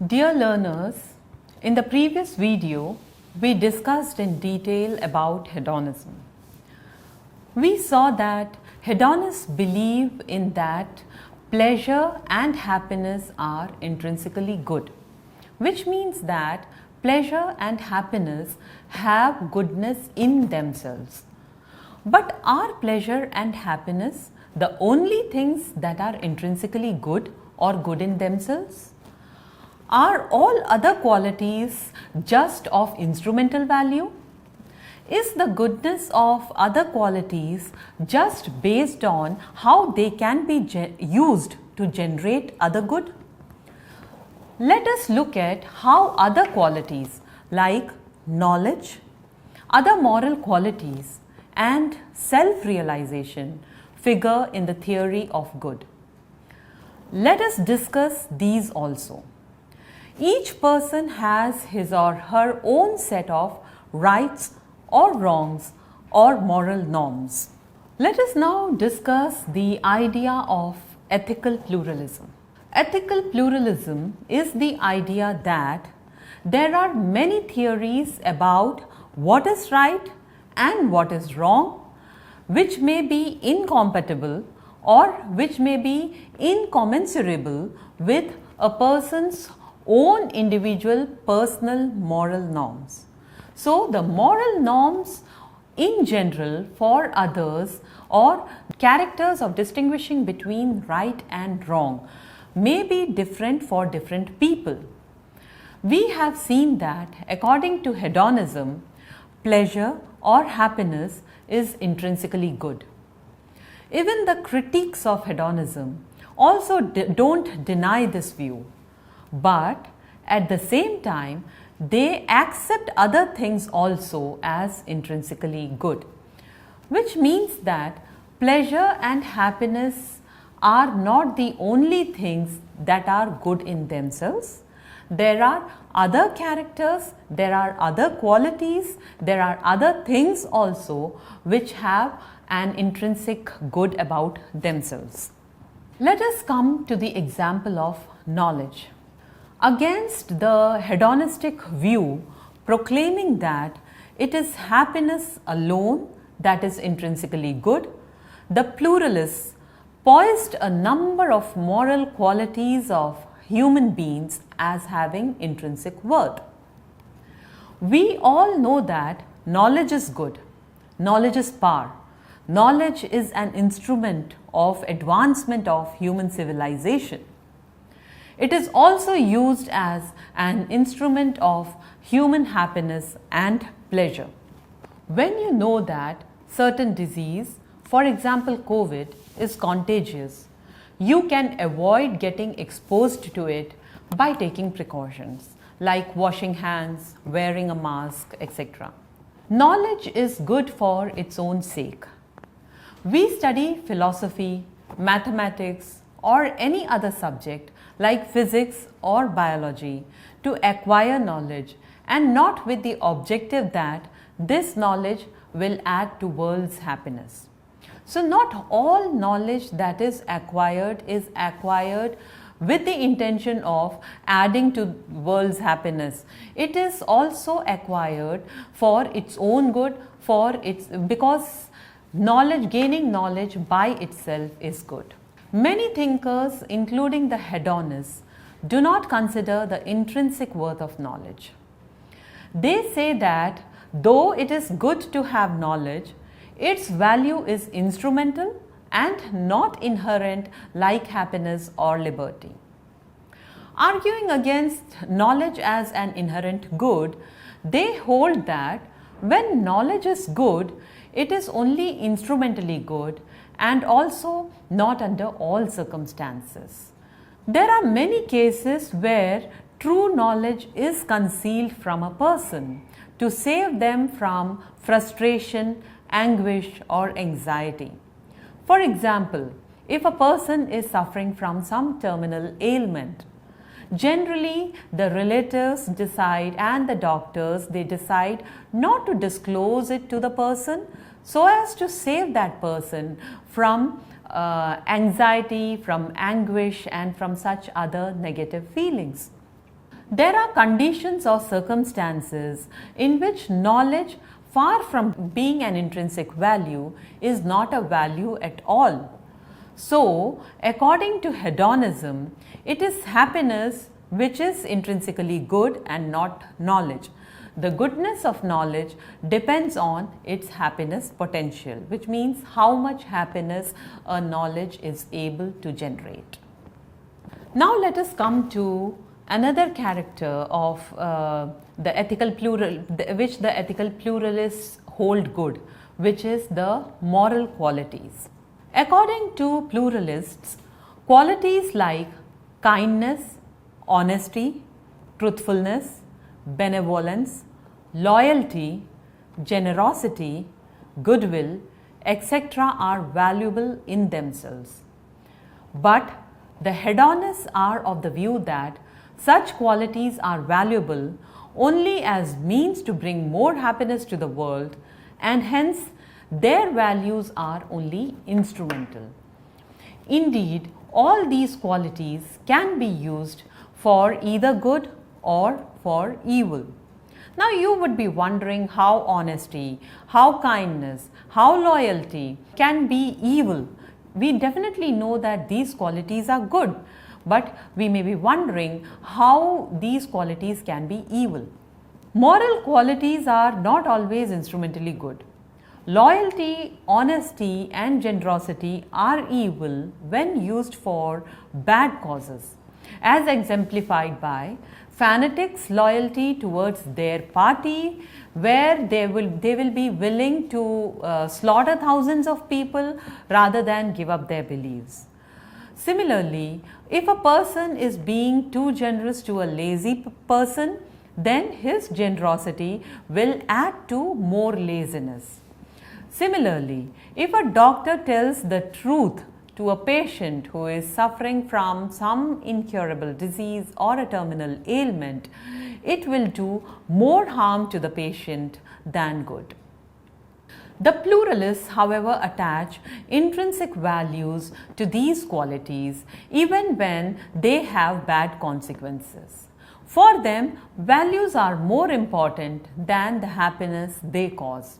Dear learners, in the previous video, we discussed in detail about hedonism. We saw that hedonists believe in that pleasure and happiness are intrinsically good, which means that pleasure and happiness have goodness in themselves. But are pleasure and happiness the only things that are intrinsically good or good in themselves? Are all other qualities just of instrumental value? Is the goodness of other qualities just based on how they can be used to generate other good? Let us look at how other qualities like knowledge, other moral qualities and self-realization figure in the theory of good. Let us discuss these also. Each person has his or her own set of rights or wrongs or moral norms. Let us now discuss the idea of ethical pluralism. Ethical pluralism is the idea that there are many theories about what is right and what is wrong, which may be incompatible or which may be incommensurable with a person's own individual personal moral norms. So, the moral norms in general for others or characters of distinguishing between right and wrong may be different for different people. We have seen that according to hedonism, pleasure or happiness is intrinsically good. Even the critics of hedonism also don't deny this view, but at the same time they accept other things also as intrinsically good, which means that pleasure and happiness are not the only things that are good in themselves. There are other characters, there are other qualities, there are other things also which have an intrinsic good about themselves. Let us come to the example of knowledge. Against the hedonistic view proclaiming that it is happiness alone that is intrinsically good, the pluralists poised a number of moral qualities of human beings as having intrinsic worth. We all know that knowledge is good, knowledge is power, knowledge is an instrument of advancement of human civilization. It is also used as an instrument of human happiness and pleasure. When you know that certain disease, for example COVID, is contagious, you can avoid getting exposed to it by taking precautions like washing hands, wearing a mask, etc. Knowledge is good for its own sake. We study philosophy, mathematics, or any other subject like physics or biology to acquire knowledge and not with the objective that this knowledge will add to world's happiness. So, not all knowledge that is acquired with the intention of adding to world's happiness. It is also acquired for its own good, because gaining knowledge by itself is good. Many thinkers, including the hedonists, do not consider the intrinsic worth of knowledge. They say that though it is good to have knowledge, its value is instrumental and not inherent like happiness or liberty. Arguing against knowledge as an inherent good, they hold that when knowledge is good, it is only instrumentally good and also not under all circumstances. There are many cases where true knowledge is concealed from a person to save them from frustration, anguish or anxiety. For example, if a person is suffering from some terminal ailment, generally the relatives decide and the doctors decide not to disclose it to the person so as to save that person from anxiety, from anguish and from such other negative feelings. There are conditions or circumstances in which knowledge, far from being an intrinsic value, is not a value at all. So, according to hedonism, it is happiness which is intrinsically good and not knowledge. The goodness of knowledge depends on its happiness potential, which means how much happiness a knowledge is able to generate. Now let us come to another character of the ethical which the ethical pluralists hold good, which is the moral qualities. According to pluralists, qualities like kindness, honesty, truthfulness, benevolence, loyalty, generosity, goodwill, etc. are valuable in themselves. But the hedonists are of the view that such qualities are valuable only as means to bring more happiness to the world, and hence their values are only instrumental. Indeed, all these qualities can be used for either good or for evil. Now you would be wondering how honesty, how kindness, how loyalty can be evil. We definitely know that these qualities are good, but we may be wondering how these qualities can be evil. Moral qualities are not always instrumentally good. Loyalty, honesty and generosity are evil when used for bad causes, as exemplified by fanatics' loyalty towards their party, where they will be willing to slaughter thousands of people rather than give up their beliefs. Similarly, if a person is being too generous to a lazy person, then his generosity will add to more laziness. Similarly, if a doctor tells the truth to a patient who is suffering from some incurable disease or a terminal ailment, it will do more harm to the patient than good. The pluralists, however, attach intrinsic values to these qualities even when they have bad consequences. For them, values are more important than the happiness they cause.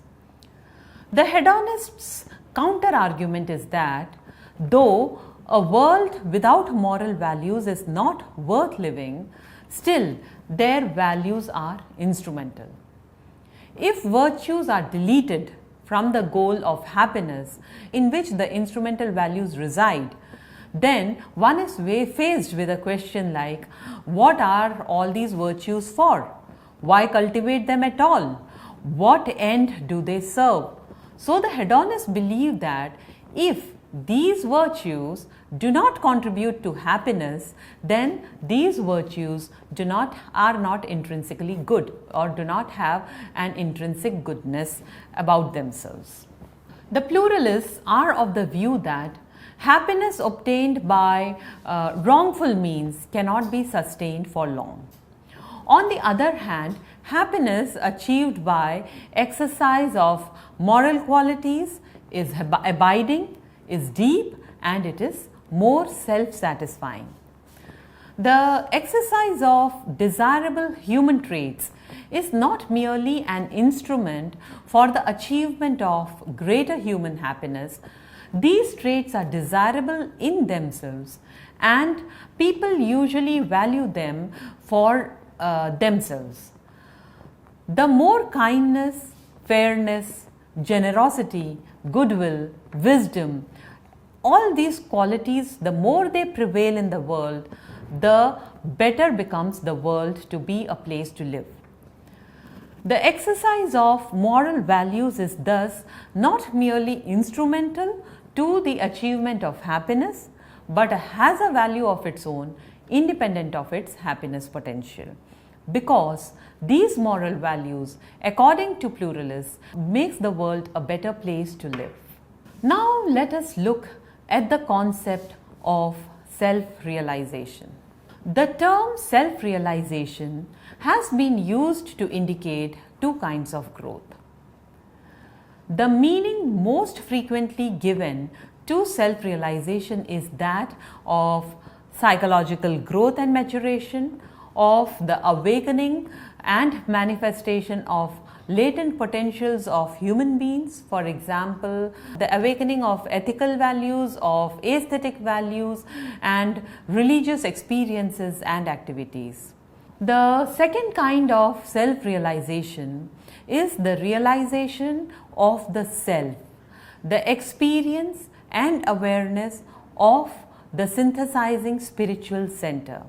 The hedonists' counter-argument is that though a world without moral values is not worth living, still their values are instrumental. If virtues are deleted from the goal of happiness in which the instrumental values reside, then one is faced with a question like, what are all these virtues for? Why cultivate them at all? What end do they serve? So the hedonists believe that if these virtues do not contribute to happiness, then these virtues are not intrinsically good or do not have an intrinsic goodness about themselves. The pluralists are of the view that happiness obtained by wrongful means cannot be sustained for long. On the other hand, happiness achieved by exercise of moral qualities is abiding, is deep, and it is more self-satisfying. The exercise of desirable human traits is not merely an instrument for the achievement of greater human happiness. These traits are desirable in themselves, and people usually value them for themselves. The more kindness, fairness, generosity, goodwill, wisdom, all these qualities, the more they prevail in the world, the better becomes the world to be a place to live. The exercise of moral values is thus not merely instrumental to the achievement of happiness, but has a value of its own, independent of its happiness potential. Because these moral values, according to pluralists, makes the world a better place to live. Now let us look at the concept of self-realization. The term self-realization has been used to indicate two kinds of growth. The meaning most frequently given to self-realization is that of psychological growth and maturation, of the awakening and manifestation of latent potentials of human beings. For example, the awakening of ethical values, of aesthetic values, and religious experiences and activities. The second kind of self-realization is the realization of the self, the experience and awareness of the synthesizing spiritual center.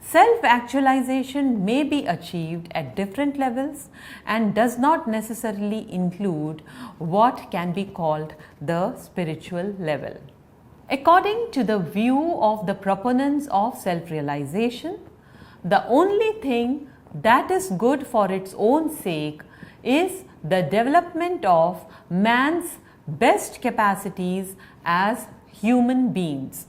Self-actualization may be achieved at different levels and does not necessarily include what can be called the spiritual level. According to the view of the proponents of self-realization, the only thing that is good for its own sake is the development of man's best capacities as human beings.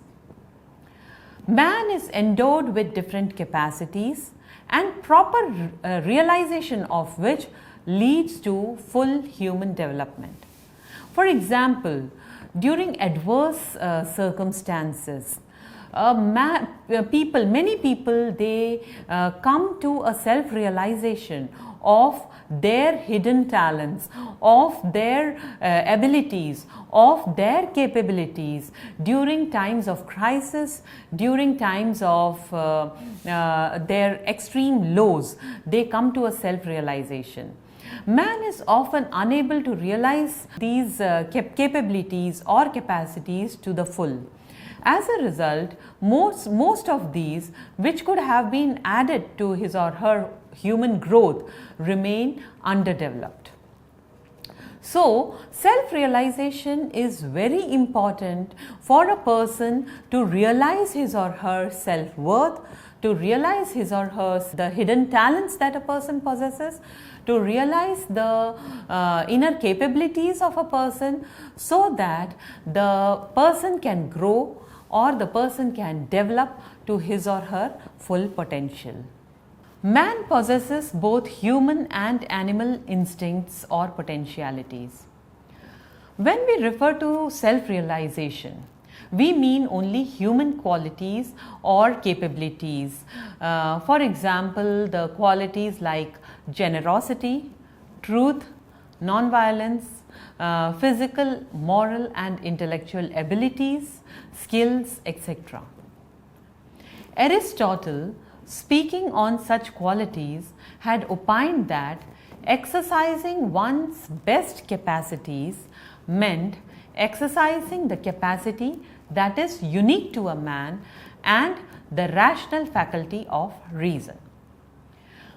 Man is endowed with different capacities and proper realization of which leads to full human development. For example, during adverse circumstances, many people, they come to a self-realization of their hidden talents, of their abilities, of their capabilities during times of crisis, during times of their extreme lows. They come to a self-realization. Man is often unable to realize these capabilities or capacities to the full. As a result, most of these, which could have been added to his or her human growth, remain underdeveloped. So, self-realization is very important for a person to realize his or her self-worth, to realize his or her the hidden talents that a person possesses, to realize the inner capabilities of a person, so that the person can grow or the person can develop to his or her full potential. Man possesses both human and animal instincts or potentialities. When we refer to self-realization, we mean only human qualities or capabilities. For example, the qualities like generosity, truth, non-violence, physical, moral and intellectual abilities, skills, etc. Aristotle, speaking on such qualities, had opined that exercising one's best capacities meant exercising the capacity that is unique to a man and the rational faculty of reason.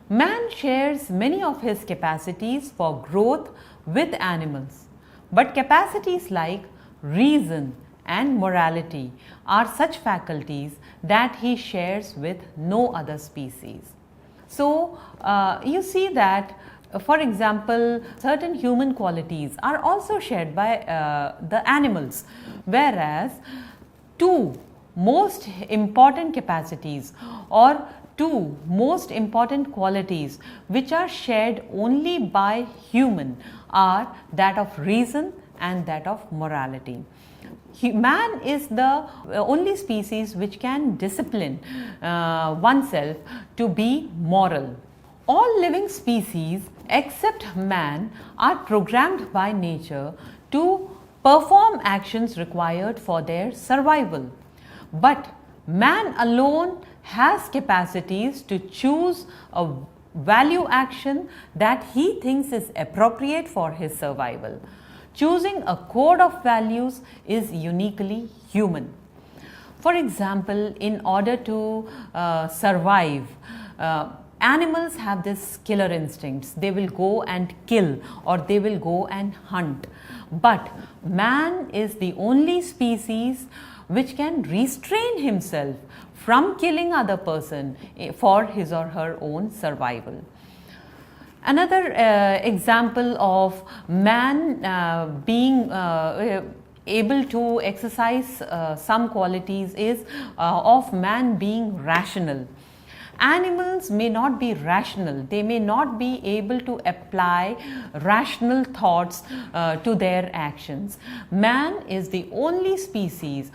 Man shares many of his capacities for growth with animals, but capacities like reason and morality are such faculties that he shares with no other species. So, you see that, for example, certain human qualities are also shared by the animals, whereas two most important capacities or two most important qualities which are shared only by human are that of reason and that of morality. Man is the only species which can discipline oneself to be moral. All living species except man are programmed by nature to perform actions required for their survival. But man alone has capacities to choose a value action that he thinks is appropriate for his survival. Choosing a code of values is uniquely human. For example, in order to survive, animals have this killer instincts. They will go and kill or they will go and hunt. But man is the only species which can restrain himself from killing other person for his or her own survival. Another example of man being able to exercise some qualities is of man being rational. Animals may not be rational, they may not be able to apply rational thoughts to their actions. Man is the only species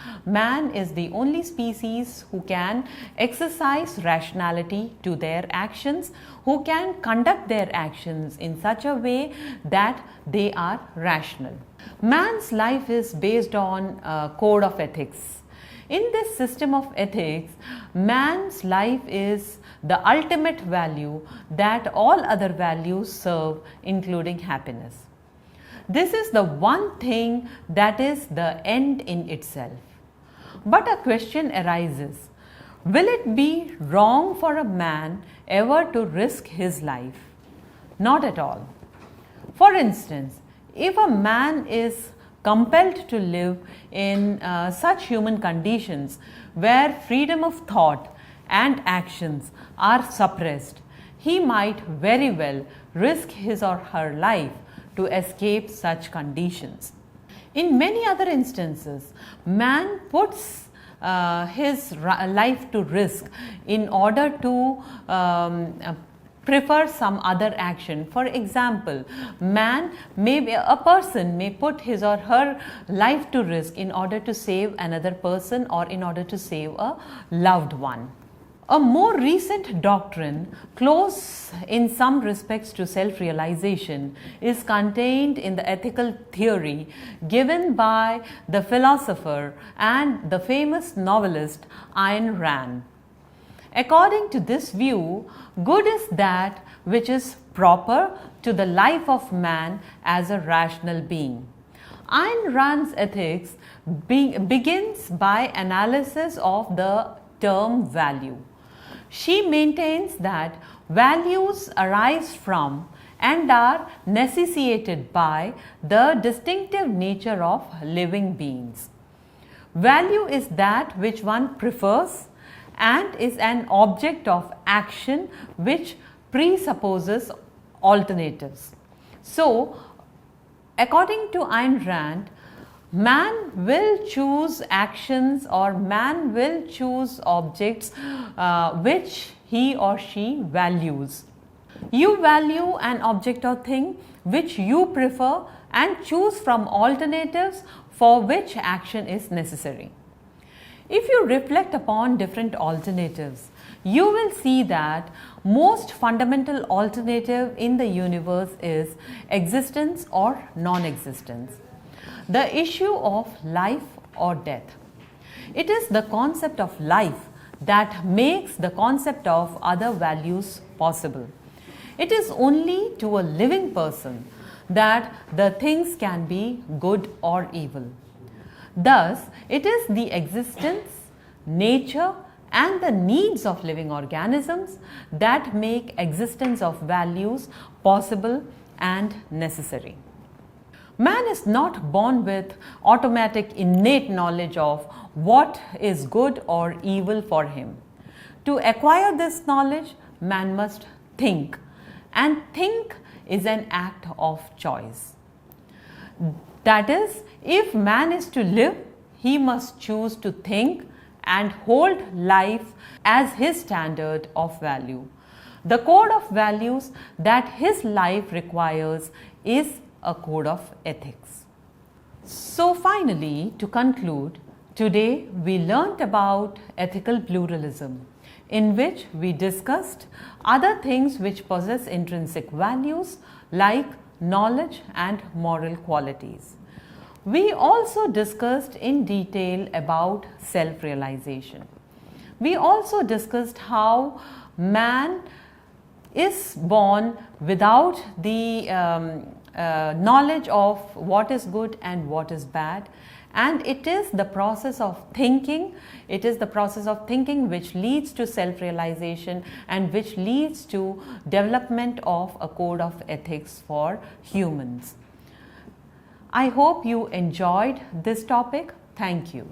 who can exercise rationality to their actions, who can conduct their actions in such a way that they are rational. Man's life is based on a code of ethics. In this system of ethics, man's life is the ultimate value that all other values serve, including happiness. This is the one thing that is the end in itself. But a question arises, will it be wrong for a man ever to risk his life? Not at all. For instance, if a man is compelled to live in such human conditions where freedom of thought and actions are suppressed, he might very well risk his or her life to escape such conditions. In many other instances, man puts his life to risk in order to prefer some other action. For example, a person may put his or her life to risk in order to save another person or in order to save a loved one. A more recent doctrine, close in some respects to self-realization, is contained in the ethical theory given by the philosopher and the famous novelist Ayn Rand. According to this view, good is that which is proper to the life of man as a rational being. Ayn Rand's ethics begins by analysis of the term value. She maintains that values arise from and are necessitated by the distinctive nature of living beings. Value is that which one prefers and is an object of action which presupposes alternatives. So, according to Ayn Rand, man will choose actions or man will choose objects which he or she values. You value an object or thing which you prefer and choose from alternatives for which action is necessary. If you reflect upon different alternatives, you will see that most fundamental alternative in the universe is existence or non-existence. The issue of life or death. It is the concept of life that makes the concept of other values possible. It is only to a living person that the things can be good or evil. Thus, it is the existence, nature and the needs of living organisms that make existence of values possible and necessary. Man is not born with automatic innate knowledge of what is good or evil for him. To acquire this knowledge, man must think, and think is an act of choice. That is, if man is to live, he must choose to think and hold life as his standard of value. The code of values that his life requires is a code of ethics. So finally, to conclude, today we learnt about ethical pluralism, in which we discussed other things which possess intrinsic values like knowledge and moral qualities. We also discussed in detail about self-realization. We also discussed how man is born without the knowledge of what is good and what is bad, and it is the process of thinking, which leads to self-realization and which leads to development of a code of ethics for humans. I hope you enjoyed this topic. Thank you.